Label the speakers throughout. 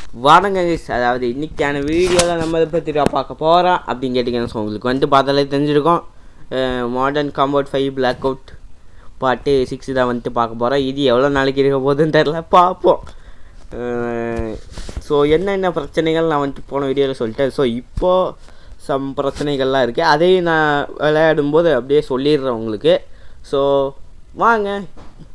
Speaker 1: வணங்க கைஸ். அதாவது இன்றைக்கான வீடியோவில் நம்ம இதை பற்றி பார்க்க போகிறோம் அப்படின்னு கேட்டிங்கன்னா, ஸோ உங்களுக்கு வந்து பார்த்தாலே தெரிஞ்சிருக்கோம். Modern compound 5 block out part 6 தான் வந்துட்டு பார்க்க போகிறோம். இது எவ்வளோ நாளைக்கு இருக்க போகுதுன்னு தெரில, பார்ப்போம். ஸோ என்னென்ன பிரச்சனைகள் நான் வந்துட்டு போன வீடியோவில் சொல்லிட்டேன். ஸோ இப்போது சம் பிரச்சனைகள்லாம் இருக்குது, அதையும் நான் விளையாடும்போது அப்படியே சொல்லிடுறேன் உங்களுக்கு. ஸோ வாங்க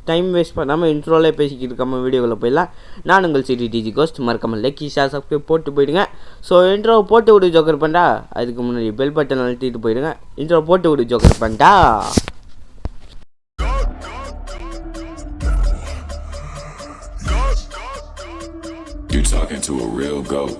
Speaker 1: டைம் வேஸ்ட் பண்ணாமல் இன்ட்ரோலே பேசிக்கிட்டு இருக்காமல் வீடியோவில் போயிடலாம். நான் உங்கள் சிடிடிஜி கோஸ்ட். மறக்காமல் லைக் சப்ஸ்கிரைப் போட்டு போயிடுங்க. ஸோ இன்ட்ரோ போட்டு விடு ஜோக்கர் பண்ணா, அதுக்கு முன்னாடி பெல் பட்டன் அழுத்திட்டு போயிடுங்க. இன்ட்ரோ போட்டு விடு ஜோக்கர் பண்ணா.
Speaker 2: You're talking to a real goat.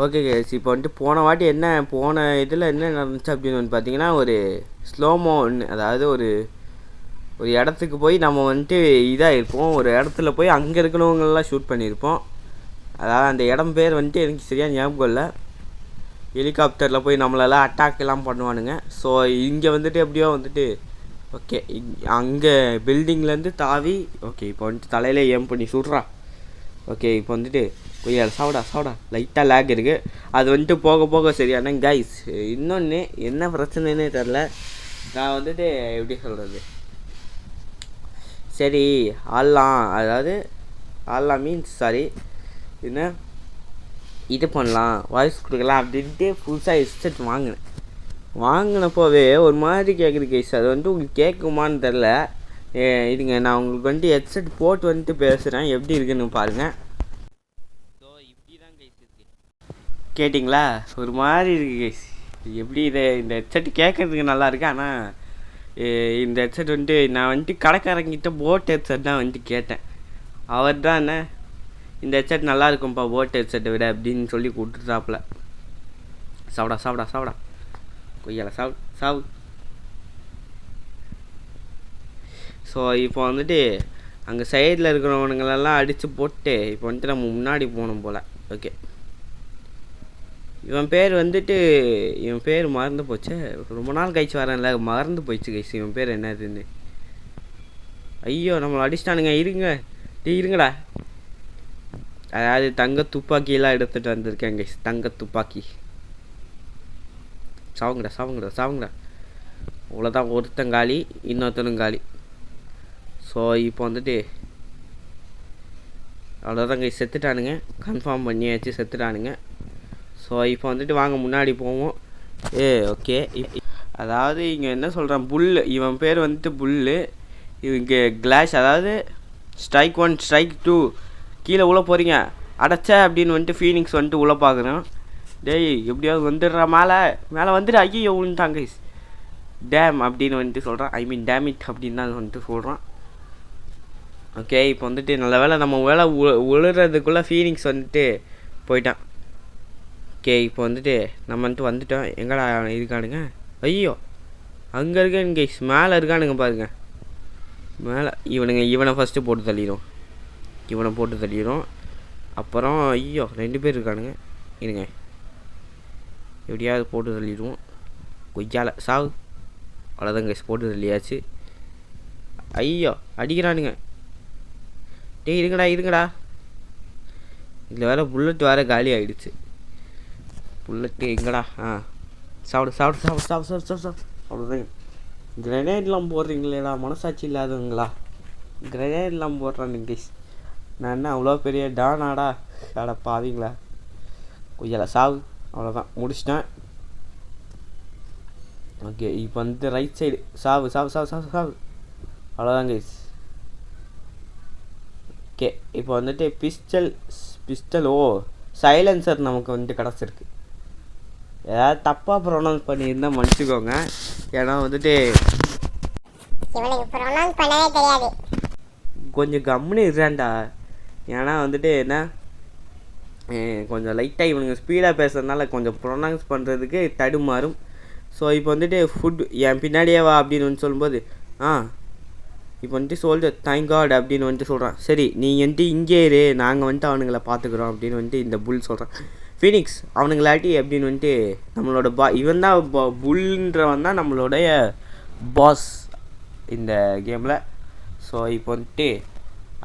Speaker 1: Okay guys, இப்போ வந்துட்டு போன வாட்டி போன இதில் என்ன நடந்துச்சு அப்படின்னு வந்து பார்த்தீங்கன்னா, ஒரு ஸ்லோமோ ஒன்று, அதாவது ஒரு இடத்துக்கு போய் நம்ம வந்துட்டு இதாக இருப்போம். ஒரு இடத்துல போய் அங்கே இருக்கிறவங்களெலாம் ஷூட் பண்ணியிருப்போம். அதாவது அந்த இடம் பேர் வந்துட்டு எனக்கு சரியாக ஞாபகம் இல்லை. ஹெலிகாப்டரில் போய் நம்மளெல்லாம் அட்டாக்லாம் பண்ணுவானுங்க. ஸோ இங்கே வந்துட்டு எப்படியோ வந்துட்டு ஓகே, அங்கே பில்டிங்லேருந்து தாவி ஓகே இப்போ வந்துட்டு தலையிலே ஏம் பண்ணி சுடுறா. ஓகே இப்போ வந்துட்டு கொய்யால் சாப்பிடா லைட்டாக லேக் இருக்குது. அது வந்துட்டு போக போக சரியான கைஸ். இன்னொன்று என்ன பிரச்சனைன்னே தெரில. நான் வந்துட்டு எப்படி சொல்கிறது, சரி ஆடலாம் மீன்ஸ் சாரி என்ன இது பண்ணலாம், வாய்ஸ் கொடுக்கலாம் அப்படின்ட்டு புதுசாக ஹெட்செட் வாங்கினப்போவே ஒரு மாதிரி கேட்குது கைஸ். அது வந்துட்டு உங்களுக்கு கேட்குமான்னு தெரில. இதுங்க நான் உங்களுக்கு வந்துட்டு ஹெட்செட் போட்டு வந்துட்டு பேசுகிறேன், எப்படி இருக்குன்னு பாருங்கள். கேட்டிங்களா, ஒரு மாதிரி இருக்குது கைஸ். எப்படி இந்த ஹெட்செட் கேட்குறதுக்கு நல்லா இருக்குது. ஆனால் இந்த ஹெட்செட் வந்துட்டு நான் வந்துட்டு கடைக்காரங்கிட்ட போட் ஹெட்செட் தான் வந்துட்டு கேட்டேன். அவர் தான் என்ன இந்த ஹெட்செட் நல்லா இருக்கும்ப்பா போட் ஹெட்செட்டை விட அப்படின்னு சொல்லி கொடுத்துட்டாப்புல. சாப்பிடா கொய்யால சாவு. ஸோ இப்போ வந்துட்டு அங்கே சைடில் இருக்கிறவனுங்களெல்லாம் அடித்து போட்டு இப்போ வந்துட்டு நம்ம முன்னாடி போகணும் போல். ஓகே, இவன் பேர் மறந்து போச்சு. ரொம்ப நாள் கழிச்சு வரேன்ல, மறந்து போயிடுச்சு கைஸ் இவன் பேர் என்னதுன்னு. ஐயோ நம்மளை அடிச்சிட்டானுங்க, இருங்கடா. அதாவது தங்க துப்பாக்கியெல்லாம் எடுத்துகிட்டு வந்திருக்கேன் கைஸ், தங்க துப்பாக்கி. சாவுங்கடா. அவ்வளோதான், ஒருத்தன் காலி, இன்னொருத்தனும் காலி. ஸோ இப்போ வந்துட்டு அவ்வளோதான் கைஸ், செத்துட்டானுங்க. கன்ஃபார்ம் பண்ணியாச்சு, செத்துட்டானுங்க. ஸோ இப்போ வந்துட்டு வாங்க முன்னாடி போவோம். ஓகே, அதாவது இங்கே என்ன சொல்கிறேன், புல்லு. இவன் பேர் வந்துட்டு புல்லு. இவங்க கிளாஷ், அதாவது ஸ்ட்ரைக் 1 ஸ்ட்ரைக் 2 கீழே உள்ள போகிறீங்க அடைச்ச அப்படின்னு வந்துட்டு ஃபீனிக்ஸ் வந்துட்டு உள்ளே பார்க்குறோம். டேய் எப்படியாவது வந்துடுறா, மேலே வந்துட்டு ஐயோ விழுந்துட்டாங்க கைஸ். டேம் அப்படின்னு வந்துட்டு சொல்கிறான், ஐ மீன் டேமிட் அப்படின்னு தான் வந்துட்டு சொல்கிறான். ஓகே இப்போ வந்துட்டு நல்ல வேலை நம்ம உழுறதுக்குள்ளே ஃபீனிக்ஸ் வந்துட்டு போயிட்டான். ஓகே இப்போ வந்துட்டு நம்ம வந்துட்டோம். எங்கடா இருக்கானுங்க? ஐயோ அங்கே இருக்கானுங்க கைஸ், மேலே இருக்கானுங்க பாருங்க. மேலே இவனை ஃபஸ்ட்டு போட்டு தள்ளிடும். அப்புறம் ஐயோ 2 பேர் இருக்கானுங்க, இருங்க எப்படியாவது போட்டு தள்ளிடுவோம். கொய்யால சாவு. அவ்வளோதான் கைஸ், போட்டு தள்ளியாச்சு. ஐயோ அடிக்கிறானுங்க. டேய் இருங்கடா. இதில் வேறு புல்லட் வேறு காலி ஆகிடுச்சு. புல்லட்டு எங்கடா? சாப்பிடு. அவ்வளோதான். கிரனேட்லாம் போடுறீங்களேடா, மனசாட்சி இல்லாதவங்களா? கிரனேட்லாம் போடுறானுங்க கைஸ். நான் என்ன அவ்வளோ பெரிய டானாடா? பாவீங்களா? கொய்யால சாவு. அவ்வளோதான், முடிச்சிட்டேன். ஓகே இப்போ வந்துட்டு ரைட் சைடு சாவு. அவ்வளோதான் கைஸ். ஓகே இப்போ வந்துட்டு பிஸ்டல் சைலன்சர் நமக்கு வந்துட்டு கிடச்சிருக்கு. ஏதாவது தப்பாக ப்ரொனவுன்ஸ் பண்ணியிருந்தால் மன்னிச்சுக்கோங்க. ஏன்னா வந்துட்டு கொஞ்சம் கம்முன்னு இருக்கான்டா. ஏன்னா வந்துட்டு என்ன கொஞ்சம் லைட்டாக இவனுங்க ஸ்பீடாக பேசுகிறதுனால கொஞ்சம் ப்ரொனவுன்ஸ் பண்ணுறதுக்கு தடுமாறும். ஸோ இப்போ வந்துட்டு ஃபுட் என் பின்னாடியே வா அப்படின்னு வந்து சொல்லும்போது இப்போ வந்துட்டு சோல்ஜர் தேங்க் காட் அப்படின்னு வந்துட்டு சொல்கிறான். சரி நீ வந்துட்டு இங்கே இரு, நாங்கள் வந்துட்டு அவனுங்களை பார்த்துக்குறோம் அப்படின்னு வந்துட்டு இந்த புல் சொல்கிறான். ஃபீனிக்ஸ் அவனுங்களாட்டி அப்படின்னு வந்துட்டு நம்மளோட இவன் தான் புல்ன்றவன் தான் நம்மளுடைய பாஸ் இந்த கேமில். ஸோ இப்போ வந்துட்டு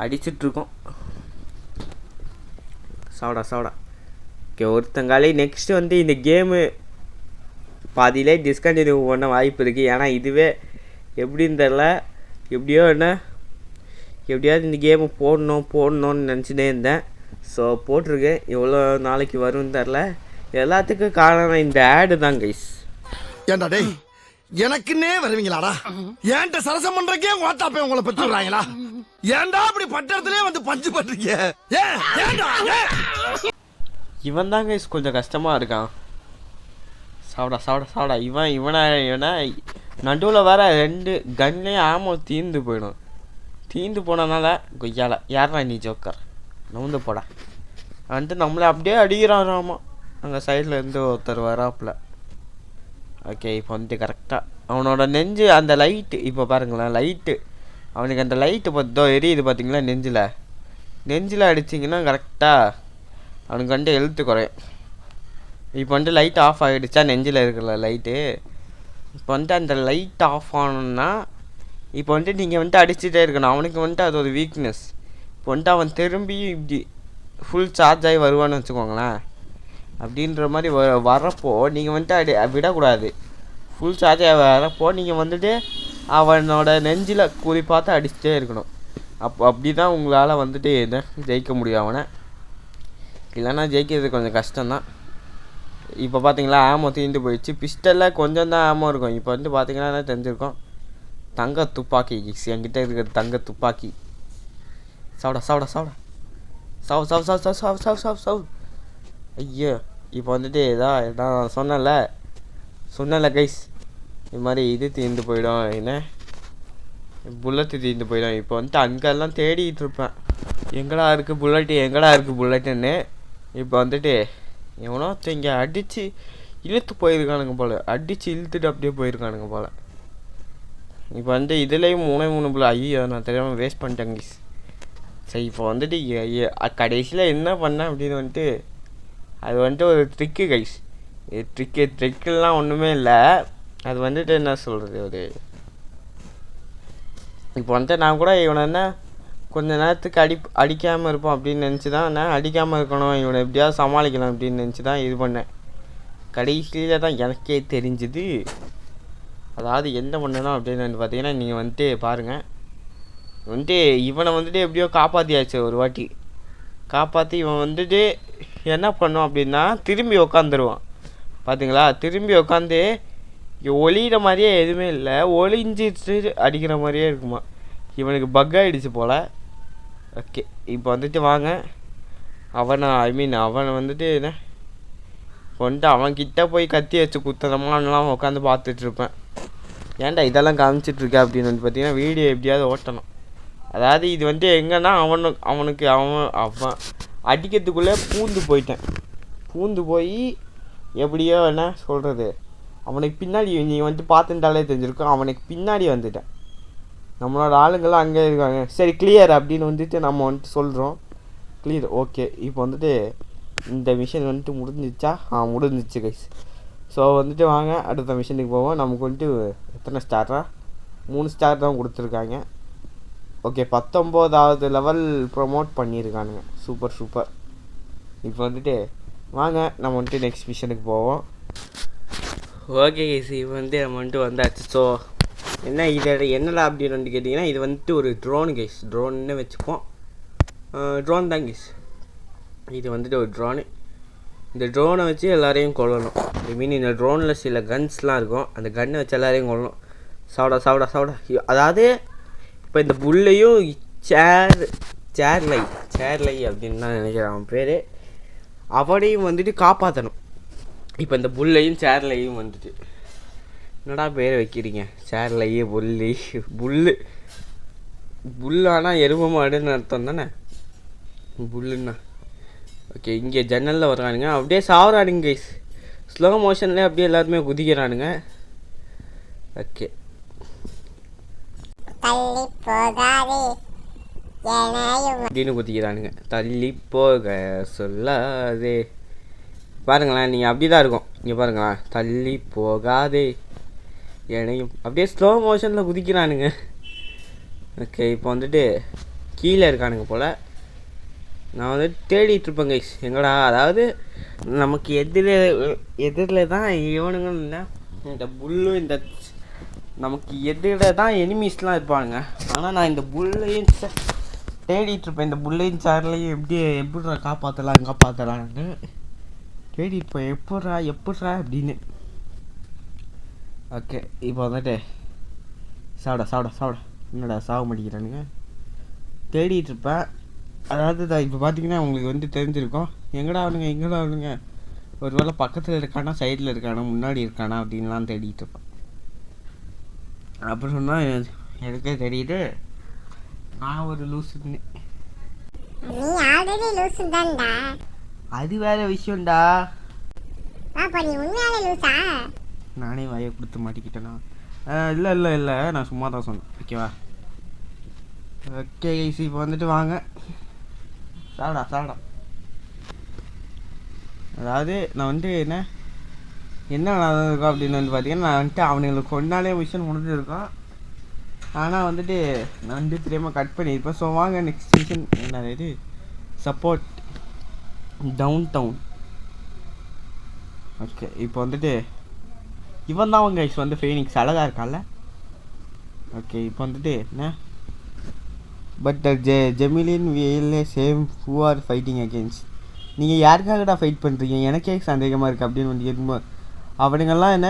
Speaker 1: அடிச்சிட்ருக்கோம். சாவடா ஓகே ஒருத்தங்காலே. நெக்ஸ்ட்டு வந்து இந்த கேமு பாதியிலே டிஸ்கண்டினியூ பண்ண வாய்ப்பு இருக்குது. ஏன்னா இதுவே எப்படின்னு தெரில, எப்படியாவது இந்த கேமை போடணும்னு நினச்சிட்டே இருந்தேன். ஸோ போட்டிருக்கேன். எவ்வளோ நாளைக்கு வரும்னு தெரில. எல்லாத்துக்கும் காரணம் இந்த ஆடு தான் கைஸ்.
Speaker 3: ஏண்டா டேய் எனக்குன்னே வருவீங்களாடா? ஏன்ட்ட சரசம் பண்றக்கே ஓட்டாப்பே உங்களை பெற்று விடுறாங்களா? ஏன்டா அப்படி பட்டத்திலே வந்து பஞ்சு பண்றீங்க?
Speaker 1: இவன் தான் கைஸ் கொஞ்சம் கஷ்டமாக இருக்கான். சாவடா இவனை நடுவில் வேற 2 கன்லேயும் ஆமோ தீர்ந்து போயிடும். தீர்ந்து போனதுனால கொய்யால யாரா நீ ஜோக்கர் நவுந்து போடா வந்துட்டு நம்மளை அப்படியே அடிக்கிறான். ஆமாம் அங்கே சைடில் இருந்து ஒருத்தர் வராப்பில். ஓகே இப்போ வந்துட்டு கரெக்டாக அவனோட நெஞ்சு அந்த லைட்டு இப்போ பாருங்களேன், லைட்டு அவனுக்கு அந்த லைட்டு பார்த்தோ எரியுது பார்த்தீங்களா? நெஞ்சில் அடிச்சிங்கன்னா கரெக்டாக அவனுக்கு வந்துட்டு எழுத்து குறையும். இப்போ வந்துட்டு லைட் ஆஃப் ஆகிடுச்சா நெஞ்சில் இருக்கிற லைட்டு. இப்போ வந்துட்டு அந்த லைட் ஆஃப் ஆனோன்னா இப்போ வந்துட்டு நீங்கள் வந்துட்டு அடிச்சுட்டே இருக்கணும். அவனுக்கு வந்துட்டு அது ஒரு வீக்னஸ். இப்போ வந்துட்டு அவன் திரும்பி இப்படி ஃபுல் சார்ஜ் ஆகி வருவான்னு வச்சுக்கோங்களேன். அப்படின்ற மாதிரி வரப்போ நீங்கள் வந்துட்டு விடக்கூடாது. ஃபுல் சார்ஜ் ஆகி வரப்போ நீங்கள் வந்துட்டு அவனோட நெஞ்சில் குறி பார்த்து அடிச்சுட்டே இருக்கணும். அப்படி தான் உங்களால் வந்துட்டு ஜெயிக்க முடியும் அவனை. இல்லைன்னா ஜெயிக்கிறது கொஞ்சம் கஷ்டம்தான். இப்போ பார்த்தீங்களா ஆமோ தீர்ந்து போயிடுச்சு. பிஸ்டலில் கொஞ்சம் தான் ஆமோ இருக்கும். இப்போ வந்து பார்த்தீங்கன்னா தெரிஞ்சிருக்கோம் தங்க துப்பாக்கி என்கிட்ட இருக்கிற தங்க துப்பாக்கி. சாவடா சாவ். ஐயோ இப்போ வந்துட்டு நான் சொன்னல கைஸ் இது மாதிரி இது தீர்ந்து போயிடும், என்ன புல்லட்டு தீர்ந்து போயிடும். இப்போ வந்துட்டு அங்கெல்லாம் தேடிட்டு இருப்பேன் எங்கடா இருக்குது புல்லட்டுன்னு. இப்போ வந்துட்டு எவனோ இங்கே அடித்து இழுத்து போயிருக்கானுங்க போல், அடித்து இழுத்துட்டு அப்படியே போயிருக்கானுங்க போல். இப்போ வந்து இதுலேயும் 3 புல். ஐயோ நான் தெரியாமல் வேஸ்ட் பண்ணிட்டேங்க கைஸ். சரி இப்போ வந்துட்டு கடைசியில் என்ன பண்ணேன் அப்படின்னு வந்துட்டு அது வந்துட்டு ஒரு ட்ரிக்கு கைஸ். ட்ரிக்கெல்லாம் ஒன்றுமே இல்லை. அது வந்துட்டு என்ன சொல்கிறது, ஒரு இப்போ வந்துட்டு நான் கூட இவனை என்ன கொஞ்சம் நேரத்துக்கு அடிக்காமல் இருப்போம் அப்படின்னு நினச்சி தான் நான் அடிக்காமல் இருக்கணும், இவனை எப்படியாவது சமாளிக்கலாம் அப்படின்னு நினச்சி தான் இது பண்ணேன். கடைசியில் தான் எனக்கே தெரிஞ்சுது. அதாவது என்ன பண்ணணும் அப்படின்னு வந்து பார்த்தீங்கன்னா நீங்கள் வந்துட்டு பாருங்கள், வந்துட்டு இவனை வந்துட்டு எப்படியோ காப்பாற்றியாச்சு. ஒரு வாட்டி காப்பாற்றி இவன் வந்துட்டு என்ன பண்ணும் அப்படின்னா திரும்பி உக்காந்துருவான். பார்த்தீங்களா, திரும்பி உக்காந்து ஒளிகிற மாதிரியே எதுவுமே இல்லை, ஒளிஞ்சிட்டு அடிக்கிற மாதிரியே இருக்குமா. இவனுக்கு பக் ஆகிடுச்சு போல். ஓகே இப்போ வந்துட்டு வாங்க அவனை வந்துட்டு என்ன கொண்டு அவன்கிட்ட போய் கத்தி வச்சு குத்தனமானலாம் உட்காந்து பார்த்துட்ருப்பேன். ஏன்டா இதெல்லாம் காமிச்சிட்ருக்க அப்படின்னு வந்து பார்த்தீங்கன்னா வீடியோ எப்படியாவது ஓட்டணும். அதாவது இது வந்துட்டு எங்கன்னா அவனுக்கு அவன் அடிக்கிறதுக்குள்ளே பூந்து போய் எப்படியோ என்ன சொல்கிறது, அவனுக்கு பின்னாடி நீ வந்துட்டு பார்த்துட்டாலே தெரிஞ்சிருக்கும், அவனுக்கு பின்னாடி வந்துட்டேன். நம்மளோட ஆளுங்கள்லாம் அங்கே இருக்காங்க. சரி கிளியர் அப்படின்னு வந்துட்டு நம்ம வந்துட்டு சொல்கிறோம். Clear okay. இப்போ வந்துட்டு இந்த மிஷன் வந்துட்டு முடிஞ்சிச்சு கைஸ். ஸோ வந்துட்டு வாங்க அடுத்த மிஷனுக்கு போவோம். நமக்கு வந்துட்டு எத்தனை ஸ்டாரா 3 ஸ்டார் தான் கொடுத்துருக்காங்க. ஓகே 19வது லெவல் ப்ரொமோட் பண்ணியிருக்கானுங்க. சூப்பர். இப்போ வந்துட்டு வாங்க நம்ம வந்துட்டு நெக்ஸ்ட் மிஷனுக்கு போவோம். ஓகே கைஸ் இப்போ வந்து நம்ம வந்துட்டு வந்தாச்சு. ஸோ என்னடா அப்படின்னு வந்து கேட்டிங்கன்னா இது வந்துட்டு ஒரு ட்ரோனு கைஸ். ட்ரோன்னு வச்சுப்போம். ட்ரோன் தான் கைஸ். இது வந்துட்டு ஒரு ட்ரோனு. இந்த ட்ரோனை வச்சு எல்லாரையும் கொல்லணும். இந்த ட்ரோனில் சில கன்ஸ்லாம் இருக்கும், அந்த கன்னை வச்சு எல்லாரையும் கொல்லணும். சாவடா. அதாவது இப்போ இந்த புல்லையும் சேர்லை அப்படின்னு தான் நினைக்கிறேன் அவன் பேர். அவனையும் வந்துட்டு காப்பாற்றணும். இப்போ இந்த புல்லையும் சேர்லையும் வந்துட்டு என்னடா பேர் வைக்கிறீங்க, சேர்லையே புல்லானா எருமை மாடுன்னு அர்த்தம் தானே புல்லுன்னா. ஓகே இங்கே ஜன்னலில் வர்றானுங்க, அப்படியே சாவறானுங்க கைஸ். ஸ்லோ மோஷன்லேயே அப்படியே எல்லாருமே குதிக்கிறானுங்க. ஓகே அப்படின்னு குதிக்கிறானுங்க. தள்ளி போக சொல்லாதே. பாருங்களேன், நீங்கள் அப்படி தான் இருக்கும். இங்கே பாருங்களேன், தள்ளி போகாதே என்னையும் அப்படியே ஸ்லோ மோஷனில் குதிக்கிறானுங்க. ஓகே இப்போ வந்துட்டு கீழே இருக்கானுங்க போல். நான் வந்துட்டு தேடிட்டுருப்பேன் கைஸ் எங்கடா. அதாவது நமக்கு எதிரில் தான் இவனுங்க இல்லை, இந்த புல்லும் இந்த நமக்கு எதிரில் தான் எனிமீஸ்லாம் இருப்பானுங்க. ஆனால் நான் இந்த புல்லையும் தேடிட்டுருப்பேன். இந்த புல்லையும் சார்லையும் எப்படிடா காப்பாற்றலான்னு தேடிட்டுப்பேன். எப்பட்றா அப்படின்னு. ஓகே இப்போ வந்துட்டு சாப்பிட என்னடா சாக மாட்டேங்கிறானுங்க. தேடிட்டுருப்பேன். அதாவது தான் இப்போ பார்த்தீங்கன்னா உங்களுக்கு வந்து தெரிஞ்சிருக்கோம். எங்கடா அவனுங்க ஒரு வேளை பக்கத்தில் இருக்கானா, சைடில் இருக்கானா, முன்னாடி இருக்கானா அப்படின்லாம் தேடிட்டு இருப்பேன். அப்புறம் சொன்னால் எனக்கே தெரியுது நான் ஒரு லூசுன்னு. அது வேற விஷயம்டா. நானே வாயை கொடுத்து மாட்டிக்கிட்டேனா? இல்லை நான் சும்மா தான் சொன்னேன். ஓகேவா? ஓகே கைஸ் இப்போ வந்துட்டு வாங்க சாப்பிடா. அதாவது நான் வந்து என்ன நடந்திருக்கோம் அப்படின்னு வந்து பார்த்தீங்கன்னா, நான் வந்துட்டு அவனுங்களுக்கு கொண்டாலே மிஷன் முடிஞ்சிருக்கோம். ஆனால் வந்துட்டு நான் வந்து தெரியாமல் கட் பண்ணியிருப்பேன். ஸோ வாங்க நெக்ஸ்ட் மிஷன் என்ன இது, சப்போர்ட் டவுன் டவுன். ஓகே இப்போ வந்துட்டு இவன் தான் அவங்க வந்து ஃபீனிக்ஸ் அழகாக இருக்கான்ல. ஓகே இப்போ வந்துட்டு என்ன, பட் ஜெமிலின் வியல்லே same who are fighting against. நீங்கள் யாருக்காகடா ஃபைட் பண்ணுறீங்க, எனக்கே சந்தேகமாக இருக்குது அப்படின்னு வந்து கேட்கும்போது அவனுங்கெல்லாம் என்ன,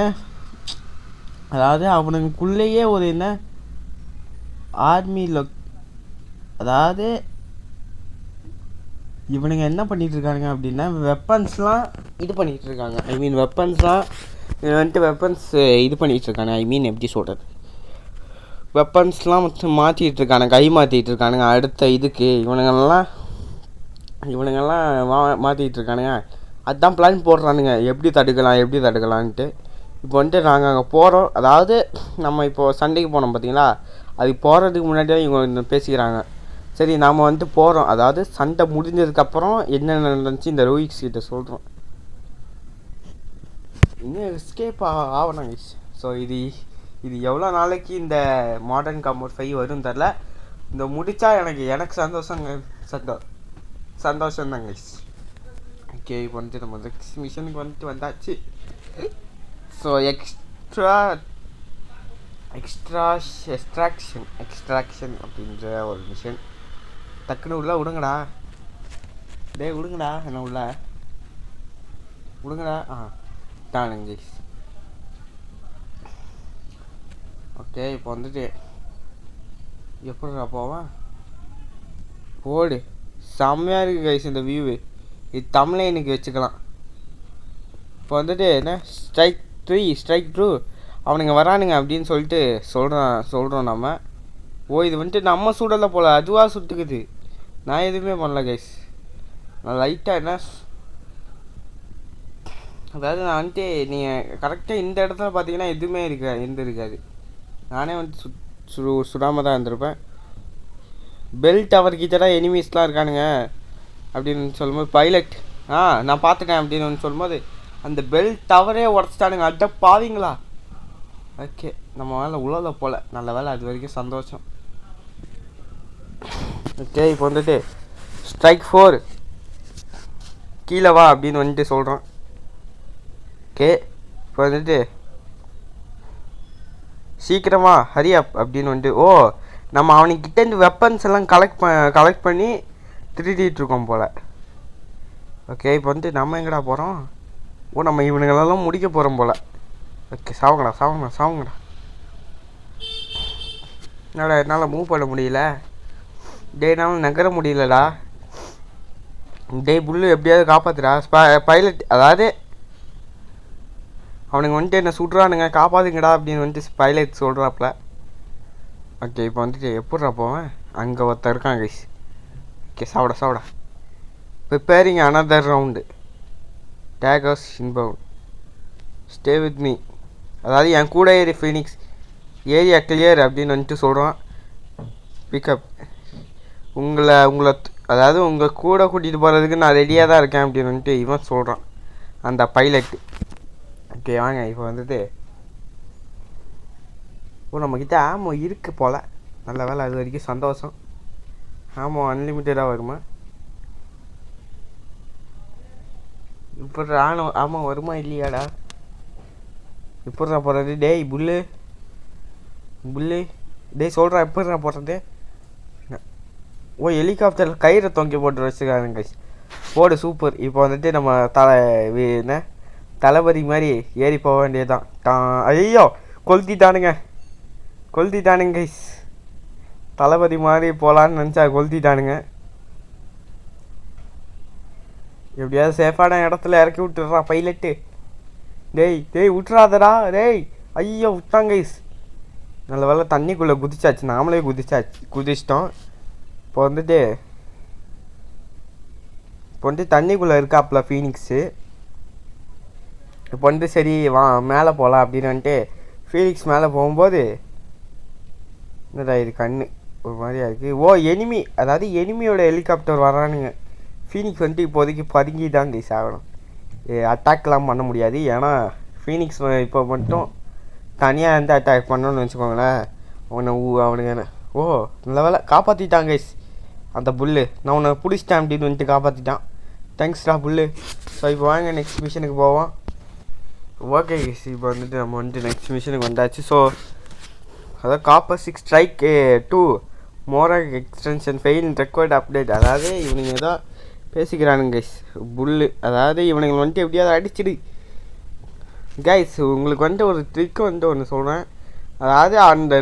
Speaker 1: அதாவது அவனுக்குள்ளேயே ஒரு என்ன ஆர்மி அதாவது இவனுங்க என்ன பண்ணிகிட்ருக்கானுங்க அப்படின்னா வெப்பன்ஸ்லாம் இது பண்ணிகிட்ருக்காங்க. ஐ மீன் வெப்பன்ஸ்லாம் வெப்பன்ஸ் இது பண்ணிகிட்ருக்காங்க. ஐ மீன் எப்படி சொல்கிறது, வெப்பன்ஸ்லாம் மாற்றிட்டுருக்கானுங்க, கை மாற்றிட்டுருக்கானுங்க அடுத்த இதுக்கு. இவனுங்கெல்லாம் மாற்றிட்டுருக்கானுங்க. அதுதான் பிளான் போடுறானுங்க எப்படி தடுக்கலான்ட்டு. இப்போ வந்துட்டு நாங்கள் அங்கே போகிறோம். அதாவது நம்ம இப்போது சண்டைக்கு போனோம் பார்த்தீங்களா, அதுக்கு போகிறதுக்கு முன்னாடியே இவங்க பேசிக்கிறாங்க. சரி நாம் வந்துட்டு போகிறோம். அதாவது சண்டை முடிஞ்சதுக்கப்புறம் என்னென்ன நடந்துச்சு இந்த ரோஹிக்ஸ் கிட்ட சொல்கிறோம். இன்னும் எஸ்கேப் ஆகணும். ஸோ இது எவ்வளோ நாளைக்கு இந்த மாடர்ன் காம்பவுண்ட் 5 வரும்னு தெரில. இந்த முடித்தா எனக்கு சந்தோஷம் தாங்க. ஓகே இப்போ வந்துட்டு நம்ம நெக்ஸ்ட் மிஷனுக்கு வந்துட்டு வந்தாச்சு. ஸோ எக்ஸ்ட்ராக்ஷன் அப்படின்ற ஒரு மிஷன். டக்குன்னு உள்ள விடுங்கடா, என்ன உள்ள விடுங்கடா. தானுங்க. ஓகே இப்போ வந்துட்டு எப்படிடா போவேன், போடு. செம்மையாக இருக்குது கைஸ் இந்த வியூவு. இது தமிழே எனக்கு வச்சுக்கலாம். இப்போ வந்துட்டு என்ன ஸ்ட்ரைக் ட்ரூ அவனுங்க வரானுங்க அப்படின்னு சொல்லிட்டு சொல்கிறோம் நம்ம. இது வந்துட்டு நம்ம சுடலை போல், அதுவாக சுட்டுக்குது. நான் எதுவுமே பண்ணல கைஸ். நான் லைட்டாக என்ன, அதாவது நான் வந்துட்டு நீங்கள் கரெக்டாக இந்த இடத்துல பார்த்தீங்கன்னா எதுவுமே இருக்காது. நானே வந்துட்டு சுடாமல் தான் இருந்திருப்பேன். பெல் டவர் கிட்ட தான் எனிமீஸ்லாம் இருக்கானுங்க அப்படின்னு சொல்லும்போது பைலட் நான் பார்த்துட்டேன் அப்படின்னு சொல்லும்போது அந்த பெல் டவரே உடச்சிட்டானுங்க. அட்ட பாவீங்களா. ஓகே நம்ம மேலே உழல போல், நல்ல வேலை, அது வரைக்கும் சந்தோஷம். ஓகே இப்போ வந்துட்டு ஸ்ட்ரைக் 4 கீழே வா அப்படின்னு வந்துட்டு சொல்கிறோம். ஓகே இப்போ வந்துட்டு சீக்கிரமா ஹரி அப் அப்படின்னு வந்துட்டு நம்ம அவனுக்கிட்டேருந்து வெப்பன்ஸ் எல்லாம் கலெக்ட் பண்ணி திருடிட்டுருக்கோம் போல். ஓகே இப்போ வந்துட்டு நம்ம எங்கடா போகிறோம், நம்ம இவனுங்களெல்லாம் முடிக்க போகிறோம் போல். ஓகே சாவுங்கடா. என்னால் மூவ் பண்ண முடியல. என்னால் நகர முடியலடா. புல்லு எப்படியாவது காப்பாற்றுடா பைலட். அதாவது அவனுங்க வந்துட்டு என்ன சுடுறானுங்க, காப்பாற்றுங்கடா அப்படின்னு வந்துட்டு பைலட் சொல்கிறாப்புல. ஓகே இப்போ வந்துட்டு எப்பட்றா போவேன், அங்கே ஒருத்தர் இருக்கான் கைஸ். ஓகே சாப்பிடா preparing another round taggers inbound. Stay with me, அதாவது என் கூட ஏறி ஃபீனிக்ஸ், ஏரியா கிளியர் அப்படின்னு வந்துட்டு சொல்கிறான். பிக்கப் உங்களை அதாவது உங்கள் கூட கூட்டிகிட்டு போகிறதுக்கு நான் ரெடியாக தான் இருக்கேன் அப்படின்னு வந்துட்டு இவன் சொல்கிறான், அந்த பைலட்டு. ஓகே வாங்க இப்போ வந்துட்டு நம்மக்கிட்ட ஆமோ இருக்குது போல், நல்ல வேலை, அது வரைக்கும் சந்தோஷம். ஆமோ அன்லிமிட்டடாக வருமா இப்போ? ஆமாம் வருமா இல்லையாடா? எப்பட்றா போடுறது? டேய் புல்லு டேய் சொல்கிறா, எப்பட்றா போடுறது? ஓ ஹெலிகாப்டரில் கயிறை தொங்கி போட்டு வச்சுருக்காங்க கைஸ். போடு சூப்பர். இப்போ வந்துட்டு நம்ம தளபதி மாதிரி ஏறி போக வேண்டியதுதான். ஐயோ கொளுத்திட்டானுங்க கைஸ். தளபதி மாதிரி போகலான்னு நினச்சா கொளுத்திட்டானுங்க. எப்படியாவது சேஃபான இடத்துல இறக்கி விட்டுறா பைலட்டு. டேய் விட்டுறாதடா டேய். ஐயோ விட்டாங்க கைஸ். நல்ல வேலை தண்ணிக்குள்ளே குதிச்சாச்சு, நாமளே குதிச்சிட்டோம். இப்போ வந்துட்டு தண்ணிக்குள்ளே இருக்காப்புல ஃபீனிக்ஸு. இப்போ வந்துட்டு சரி வா மேலே போகலாம் அப்படின்னு வந்துட்டு ஃபீனிக்ஸ் மேலே போகும்போது என்னடா இது கண்ணு ஒரு மாதிரியா இருக்குது. ஓ எனிமி, அதாவது எனிமியோட ஹெலிகாப்டர் வரானுங்க. ஃபீனிக்ஸ் வந்துட்டு இப்போதைக்கு பதுங்கி தான் கைஸ் ஆகணும், அட்டாக்லாம் பண்ண முடியாது. ஏன்னா ஃபீனிக்ஸ் இப்போ மட்டும் தனியாக வந்து அட்டாக் பண்ணணும்னு வச்சுக்கோங்களேன், அவனுங்க ஓ நல்ல வேலை காப்பாற்றிட்டாங்க கைஸ். அந்த புல்லு நான் உன்னை பிடிச்சிட்டேன் அப்படின்னு வந்துட்டு காப்பாற்றிட்டான். தேங்க்ஸ்டா புல்லு. ஸோ இப்போ வாங்க நெக்ஸ்ட் மிஷனுக்கு போவோம். ஓகே கைஸ் இப்போ வந்துட்டு நம்ம வந்துட்டு நெக்ஸ்ட் மிஷனுக்கு வந்தாச்சு. ஸோ அதாவது காப்பர் 6 ஸ்ட்ரைக் 2 மோராக் எக்ஸ்டென்ஷன் ஃபெயில் ரெக்கார்ட் அப்டேட். அதாவது இவனுங்க ஏதோ பேசிக்கிறானுங்க கைஸ். புல்லு அதாவது இவனுங்க வந்துட்டு எப்படியாவது அடிச்சிடு கைஸ். உங்களுக்கு வந்துட்டு ஒரு ட்ரிக் வந்துட்டு ஒன்று சொல்கிறேன். அதாவது அந்த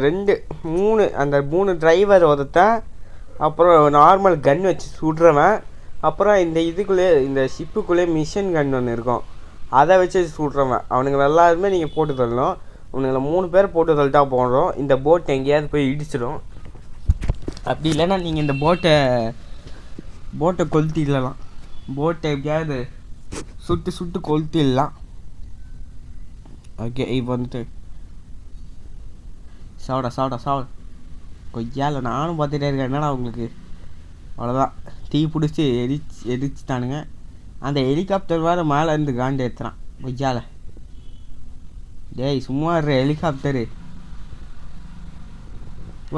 Speaker 1: 3 டிரைவர் ஒருத்தன், அப்புறம் நார்மல் கன் வச்சு சுடுறவன், அப்புறம் இந்த ஷிப்புக்குள்ளே மிஷின் கன் ஒன்று இருக்கும், அதை வச்சு சுடுறவன். அவனுங்க எல்லாருமே நீங்கள் போட்டு தள்ளணும். அவனுங்களை 3 பேர் போட்டு தள்ளிட்டா போடுறோம். இந்த போட் எங்கேயாவது போய் இடிச்சிடும். அப்படி இல்லைன்னா நீங்கள் இந்த போட்டை கொளுத்திடலாம். போட்டை எப்படியாவது சுட்டு கொளுத்திடலாம். ஓகே இப்போ வந்துட்டு சாப்பிட கொய்யால நானும் பார்த்துட்டே இருக்கேன். என்னடா உங்களுக்கு அவ்வளோதான், தீ பிடிச்சி எரிச்சிட்டானுங்க. அந்த ஹெலிகாப்டர் வேறு மேலே இருந்து காண்டு ஏற்றுறான் கொய்யால. டேய் சும்மா இருற ஹெலிகாப்டரு.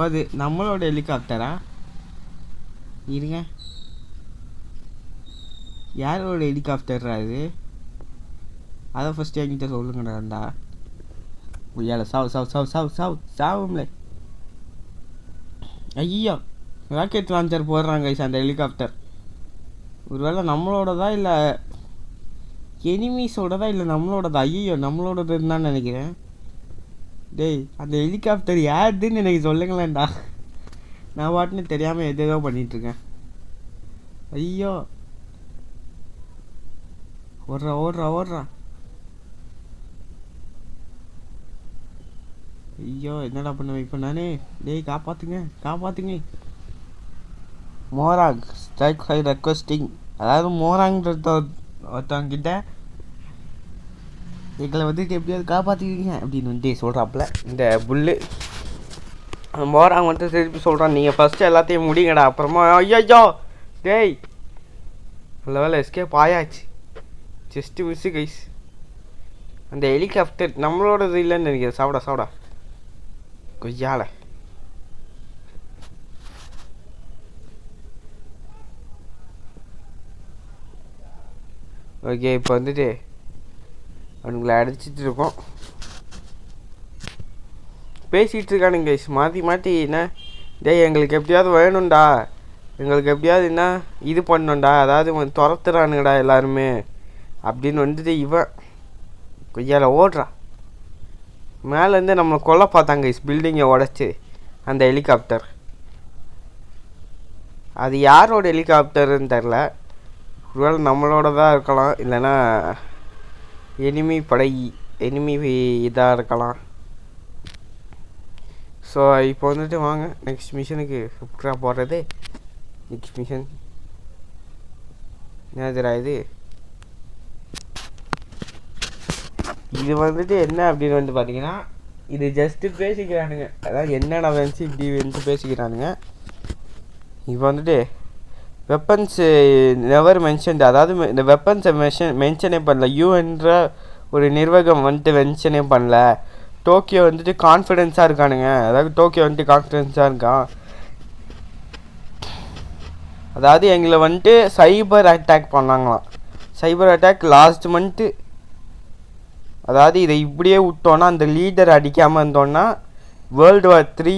Speaker 1: அது நம்மளோட ஹெலிகாப்டரா? இருங்க, யாரோட ஹெலிகாப்டர்ரா இது? அதை ஃபஸ்ட்டு என்கிட்ட சொல்லுங்கடாண்டா. கொய்யால சாவும்ல. ஐயோ ராக்கெட் லான்ச்சர் போடுறாங்க அந்த ஹெலிகாப்டர். ஒருவேளை நம்மளோடதா இல்லை எனிமீஸோடதா இல்லை நம்மளோடதா? ஐயோ நம்மளோடதுன்னு தான் நினைக்கிறேன். டேய் அந்த ஹெலிகாப்டர் யாருதுன்னு எனக்கு சொல்லுங்களேன்டா. நான் பாட்டுன்னு தெரியாமல் எதேதோ பண்ணிகிட்ருக்கேன். ஐயோ ஓடுறா. ஐயோ என்னடா பண்ணுவேன் இப்போ நானே? டேய் காப்பாற்றுங்க. மோராங் ஸ்ட்ரைக் ஃபை ரெக்வஸ்டிங். அதாவது மோராங்கிறத ஒருத்தவங்கிட்ட எங்களை வந்துட்டு எப்படியாவது காப்பாற்றிக்கிங்க அப்படின்னு வந்துட்டு சொல்கிறாப்புல இந்த புல்லு. மோராங் வந்துட்டு திருப்பி சொல்கிறான், நீங்கள் ஃபஸ்ட்டு எல்லாத்தையும் முடிங்கடா, அப்புறமா ஐயோ டேய் நல்ல வேலை எஸ்கேப் ஆயாச்சு. Just miss guys. அந்த ஹெலிகாப்டர் நம்மளோடது இல்லைன்னு நினைக்கிறேன். சாப்பிடா கொய்யால. ஓகே இப்போ வந்துட்டு அவனுங்களை அடிச்சிட்டு இருக்கோம். பேசிகிட்டு இருக்கானுங்க கைஸ் மாற்றி என்ன. டேய் எங்களுக்கு எப்படியாவது வேணும்டா, எங்களுக்கு எப்படியாவது என்ன இது பண்ணணும்டா, அதாவது துரத்துறானுங்கடா எல்லாருமே அப்படின்னு வந்துட்டு இவன் கொய்யால ஓடுறா. மேலேருந்து நம்மளை கொல்ல பார்த்தாங்க கைஸ், பில்டிங்கை உடச்சி அந்த ஹெலிகாப்டர். அது யாரோட ஹெலிகாப்டருன்னு தெரில, ஒருவேளை நம்மளோட தான் இருக்கலாம், இல்லைன்னா எனிமி இதாக இருக்கலாம். ஸோ இப்போ வந்துட்டு வாங்க நெக்ஸ்ட் மிஷனுக்கு எப்படா போடுறது. நெக்ஸ்ட் மிஷன் என்னதுடா இது? இது வந்துட்டு என்ன அப்படின்னு வந்து பார்த்தீங்கன்னா இது ஜஸ்ட்டு பேசிக்கிறானுங்க, அதாவது என்னென்ன வந்துச்சு இப்படி வந்துட்டு பேசிக்கிறானுங்க. இப்போ வந்துட்டு வெப்பன்ஸு நெவர் மென்ஷன்டு, அதாவது இந்த வெப்பன்ஸை மென்ஷனே பண்ணல. யூஎன்ற ஒரு நிர்வாகம் வந்துட்டு மென்ஷனே பண்ணல. டோக்கியோ வந்துட்டு கான்ஃபிடென்ஸாக இருக்கானுங்க, அதாவது டோக்கியோ வந்துட்டு கான்ஃபிடென்ஸாக இருக்கான். அதாவது எங்களை வந்துட்டு சைபர் அட்டாக் பண்ணாங்களாம். Cyber attack last month. அதாவது இதை இப்படியே விட்டோன்னா அந்த லீடர் அடிக்காமல் இருந்தோன்னா World War 3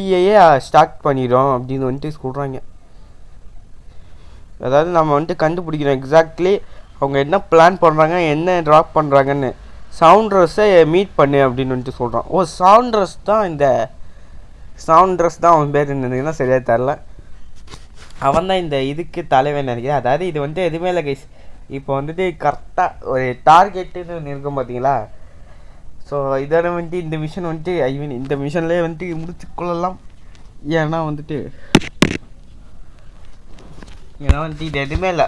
Speaker 1: ஸ்டார்ட் பண்ணிடும் அப்படின்னு வந்துட்டு சொல்கிறாங்க. அதாவது நம்ம வந்துட்டு கண்டுபிடிக்கிறோம் எக்ஸாக்ட்லி அவங்க என்ன பிளான் பண்ணுறாங்க, என்ன ட்ராப் பண்ணுறாங்கன்னு. சவுண்ட்ரஸை மீட் பண்ணு அப்படின்னு வந்துட்டு சொல்கிறான். ஓ சவுண்ட்ரஸ் தான் அவன் பேர் என்னதுன்னா சரியாக தரல. அவன் தான் இந்த இதுக்கு தலைவன் நினைக்கிறேன். அதாவது இது வந்துட்டு எதுவுமே இல்லை கைஸ். இப்போ வந்துட்டு கரெக்டாக ஒரு டார்கெட்டுன்னு ஒன்று இருக்கும் பார்த்தீங்களா. ஸோ இதோட வந்துட்டு இந்த மிஷன் வந்துட்டு இந்த மிஷன்லேயே வந்துட்டு முடிச்சுக்கொள்ளலாம். ஏன்னா வந்துட்டு இது எதுவுமே இல்லை.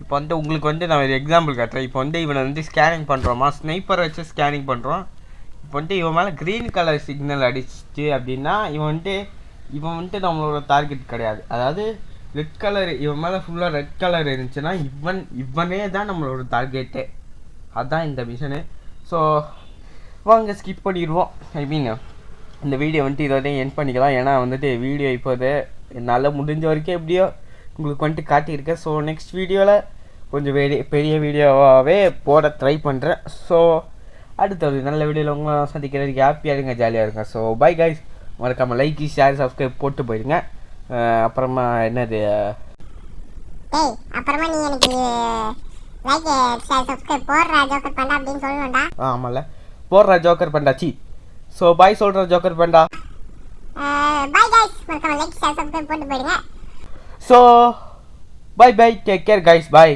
Speaker 1: இப்போ வந்துட்டு உங்களுக்கு வந்துட்டு நான் ஒரு எக்ஸாம்பிள் காட்டுறேன். இப்போ வந்து இவனை வந்து ஸ்கேனிங் பண்ணுறோமா, ஸ்னைப்பரை வச்சு ஸ்கேனிங் பண்ணுறோம். இப்போ வந்துட்டு இவன் மேலே க்ரீன் கலர் சிக்னல் அடிச்சிச்சு அப்படின்னா இவன் வந்துட்டு நம்மளோட டார்கெட் கிடையாது. அதாவது ரெட் கலர், இவன் மேலே ஃபுல்லாக ரெட் கலர் இருந்துச்சுன்னா இவனே தான் நம்மளோட டார்கெட்டே. அதுதான் இந்த மிஷனு. ஸோ வாங்க ஸ்கிப் பண்ணிடுவோம். இந்த வீடியோ வந்துட்டு இதோட எண்ட் பண்ணிக்கலாம். ஏன்னா வந்துட்டு வீடியோ இப்போது என்னால் முடிஞ்ச வரைக்கும் எப்படியோ உங்களுக்கு வந்துட்டு காட்டியிருக்கேன். ஸோ நெக்ஸ்ட் வீடியோவில் கொஞ்சம் பெரிய வீடியோவாகவே போட ட்ரை பண்ணுறேன். ஸோ அடுத்த ஒரு நல்ல வீடியோவில் உங்களை சந்திக்கிறதுக்கு ஹாப்பியாக இருங்க, ஜாலியாக இருங்க. ஸோ பை கைஸ், மறக்காமல் லைக் ஷேர் சப்ஸ்கிரைப் போட்டு போயிடுங்க. அப்புறமா என்னது
Speaker 4: அப்புறமா நீ எனக்கு லைக் ஷேர் சப்ஸ்கிரைப் போடுற ஜோக்கர் பண்டா அப்படின்னு சொல்லணும்டா.
Speaker 1: ஆமாம்ல, போடுற ஜோக்கர் பண்டாச்சி. ஸோ பாய் சொல்கிற ஜோக்கர் பண்டா.
Speaker 4: பை கைஸ், மறக்காம லைக் ஷேர் சப்ஸ்கிரைப் போட்டு போயிடுங்க.
Speaker 1: So bye bye, take care guys, பாய்.